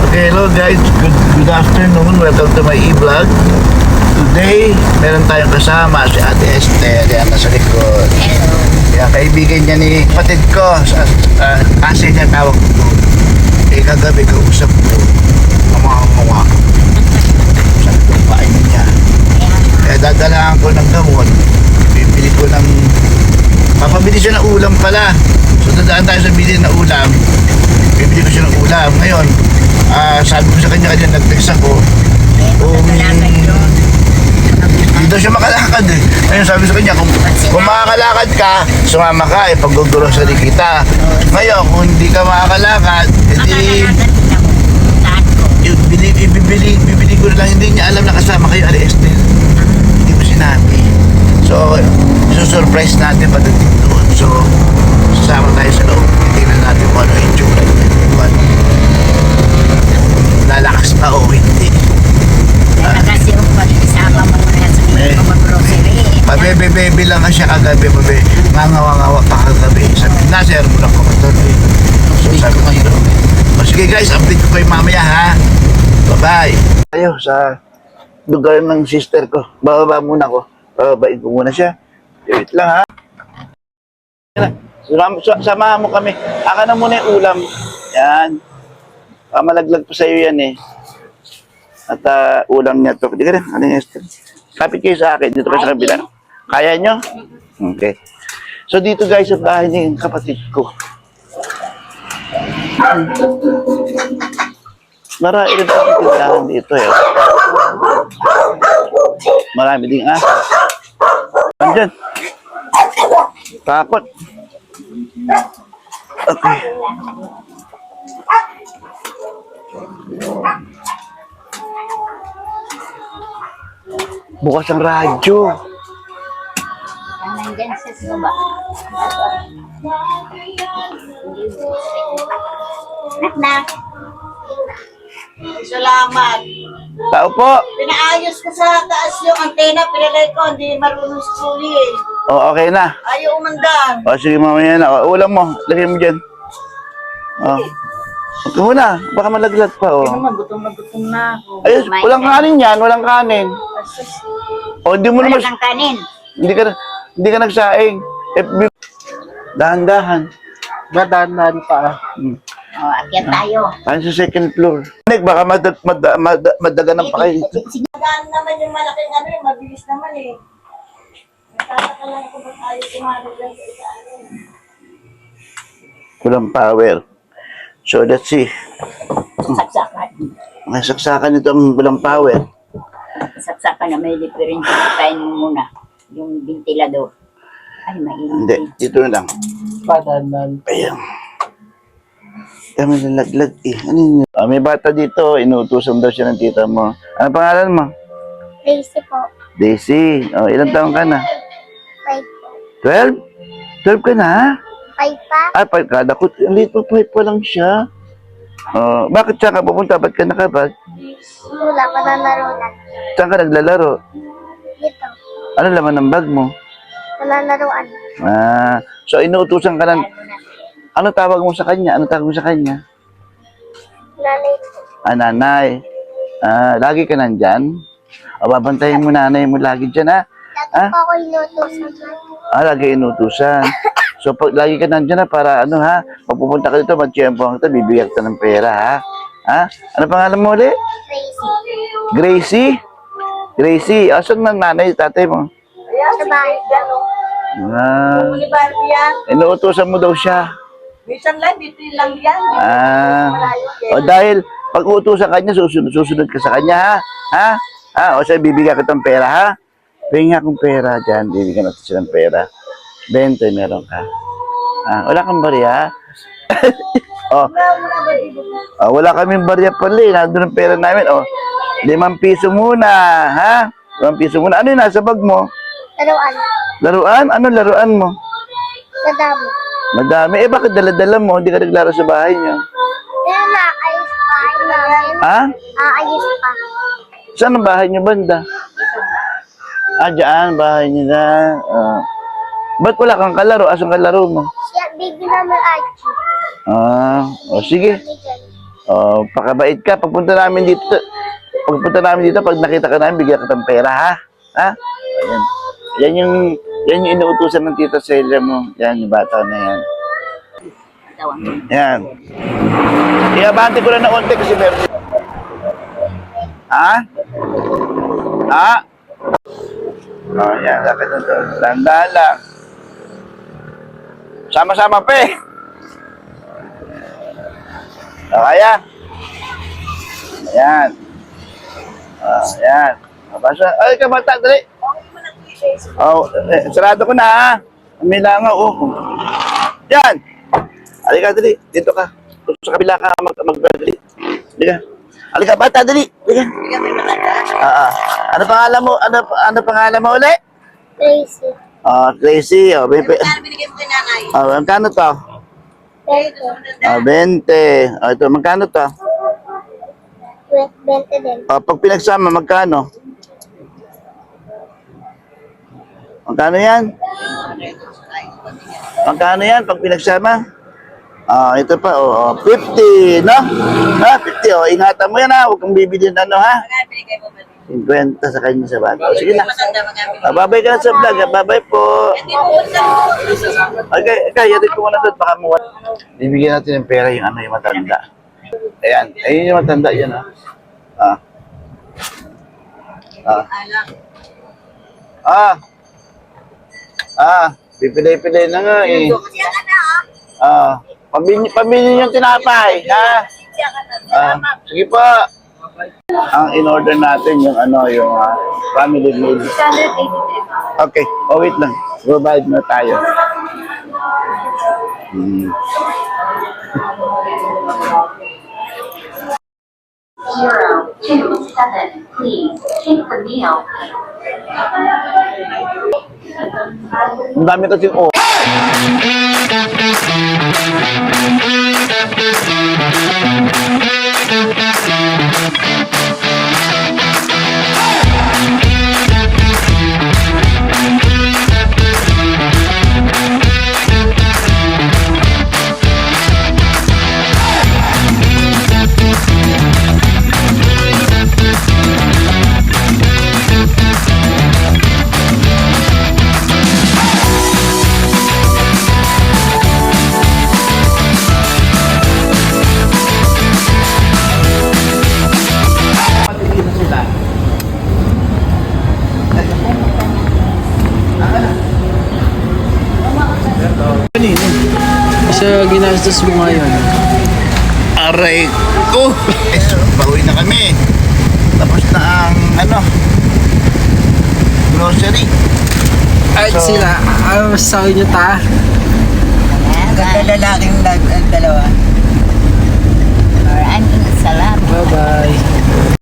Okay, hello guys. Good afternoon. Welcome to my e-vlog. Today, meron tayong kasama si Ate Esther. Yan, nasa likod. Hello. Yan, kaibigan niya ni kapatid ko. Kasi niya tawag ko. Eh, kagabi kausap ko. Mga sabi ko, painin niya. Kaya dadalahan ko ng gamot. Bibili ko ng... Papabili siya ng ulam pala. So, dadaan tayo sa bili ng ulam. Bibili ko siya ng ulam. Ngayon, sabi ko sa kanya, nag-text ako. Hindi daw siya makalakad eh. Ngayon sabi sa kanya, kung makakalakad ka, sumama ka, pag-grocery kita. Ngayon, kung hindi ka makakalakad, edi bibili ko na lang. Hindi niya alam na kasama kayo, Ari Esther. Hindi ko sinabi. So, surprise natin pagdating doon. So, sasama tayo sa loob. Tingnan natin kung ano yung tsura niya. Lalakas pa o hindi. Kasi yung pag-isama mo na sa mga mag-grocery. Pabebe-bebe lang nga siya kagabi. Nangawa-ngawa pa kagabi. Sabi na, sir, mo lang kumatuloy. So, sabi ko kayo. Sige guys, update ko kayo mamaya ha. Bye-bye. Tayo sa lugar ng sister ko. Bababa muna ko. Bababain ko muna siya. Wait lang ha. Samahan mo kami. Aka na muna yung ulam. Yan. Malaglag pa sa'yo yan eh. At ulam niya to. Hindi ka rin. Ano yung Esther? Kapit kayo sa akin. Dito kayo sa kabila. Kaya nyo? Okay. So dito guys, sa bahay niya yung kapatid ko. Marami rin ang tindahan dito eh. Marami din Andyan. Takot. Okay. Bukas ang radyo. Nandyan sa baba. Nak. Salamat. Tao po. Pinaayos ko sa taas yung antena, pinalay ko, hindi marunong suli eh. O, okay na. Ayaw umandaan. O, sige mamaya na. O, ulam mo. Lagay mo dyan. O. Okay muna. Baka malaglag pa, o. Hindi naman, gutom na ako. Ayos, walang kanin yan. Walang kanin. Asus. O, hindi mo Wala naman... kang kanin. Hindi ka nagsaing. Dahan-dahan. Madanan pa. O, akyat tayo. Tayo sa second floor. Baka madaganan pa kayo dito. Magaan naman yung malaking ano eh, mabilis naman eh. Nagtataka lang ako ba't ayaw tumarog lang sa isa ano. Walang power. So, let's see. Saksakan. May saksakan ito ang walang power. Saksakan na may difference. Kain mo muna. Yung ventilador. Ay, mainit. Hindi, dito na lang. Madanan. Ayan. Kami nalaglag eh. Ano yun? May bata dito. Inuutusan daw siya ng tita mo. Ano pangalan mo? Daisy po. Daisy. O, ilang taon ka na? 5 po. 12? 12 ka na ha? 5 pa? Ah, 5 ka. Dakot, little 5 pa lang siya. Bakit siya ka pupunta? Ba't ka nakabag? Wala pa na laro na. Saan ka naglalaro? Dito. Ano laman ng bag mo? Wala laruan. So inuutusan ka ng... Ano tawag mo sa kanya? Ano tawag mo sa kanya? Nanay po. Nanay. Lagi ka nandyan? Babantayin mo nanay mo lagi dyan, ha? Dati po ako inutusan. Lagi inutusan. So, pag lagi ka nandyan na para ano, ha? Pag pupunta ka dito, mag-tiyempo ka, bibigyan ka ng pera, ha? Ano pangalan mo ulit? Crazy. Gracie? Gracie, asan ng nanay, tatay mo? Sa bahay. Ni Barbie yan. Inuutusan mo daw siya. Minsan lang, dito lang yan. Dahil pag uutusan ka niya, susunod ka sa kanya, ha? O siya, bibigyan ka ng pera, ha? Bigyan akong pera dyan, bibigyan natin siya ng pera. 20, meron ka. Wala kang barya, wala kaming barya pala eh. Nandun ang pera namin. 5 piso muna, ha? 5 piso muna. Ano yun nasa bag mo? Laruan. Laruan? Ano laruan mo? Madami. Madami. Bakit dala-dala mo? Hindi ka naglaro sa bahay niyo. Yan na, ayos bahay namin. Ha? Ayos pa. Saan ang bahay niyo, banda? Diyan, bahay nila. Ba't wala kang kalaro? Asang kalaro mo? Siya, baby namin Archie. Sige. Oh, pakabait ka. Pagpunta namin dito, pag nakita ka namin, bigyan ka ng pera, ha? Ha? Ayan. Yan yung inuutusan ng Tita Celia mo. Yan, yung bata na yan. Tawang. Yan. Iabante ko lang na konti kasi meron. Ha? Ha? Oh, yan. Lakad na to. Tandaan lang. Sama-sama, pe. Kaya? Ayan. Ayan. Mabasa. Ay, kabata, dali. Oh, sarado ko na, ha? May langaw, oh. Yan. Halika, dali. Dito ka. Sa kabila ka mag-dali. Halika. Halika, bata, dali. Halika. Ano pangalan mo? Ano pangalan mo ulit? Crazy. Tracy. Oh, Ano binigay mo kay nanay? magkano to? 20. Ito, magkano to? 20 din. Pag pinagsama, magkano? Magkano yan? Magkano yan pag pinagsama? Ito pa, 50, no? 50, ingatan mo yan, ha? Huwag kang bibili ng ano, ha? Magkano binigay mo ba? 50 sa kanya sa bata. Sige na. Matanda, magkano binigay? Babay ka na sa vlog, ha? Babay po. Hindi mo unsa. Okay, yatid ko muna doon, baka mo. Bibigyan natin ng pera yung ano, yung matanda. Ayan, ayun yung matanda, yan, ha? Pipili-pili na nga, eh. Pamili yung tinapay, ha? Sige po. Ang in-order natin yung ano, yung family meal. 683. Okay, wait lang. Provide na tayo. Zero, 2, 7, please take the meal. Ang dami kasing Sa ginastos mo ngayon. Aray ko! Pauwi na kami. Tapos na ang ano, grocery. Ay, So- sila, ano masasabi nyo ta? Ganda lalaking dalawa.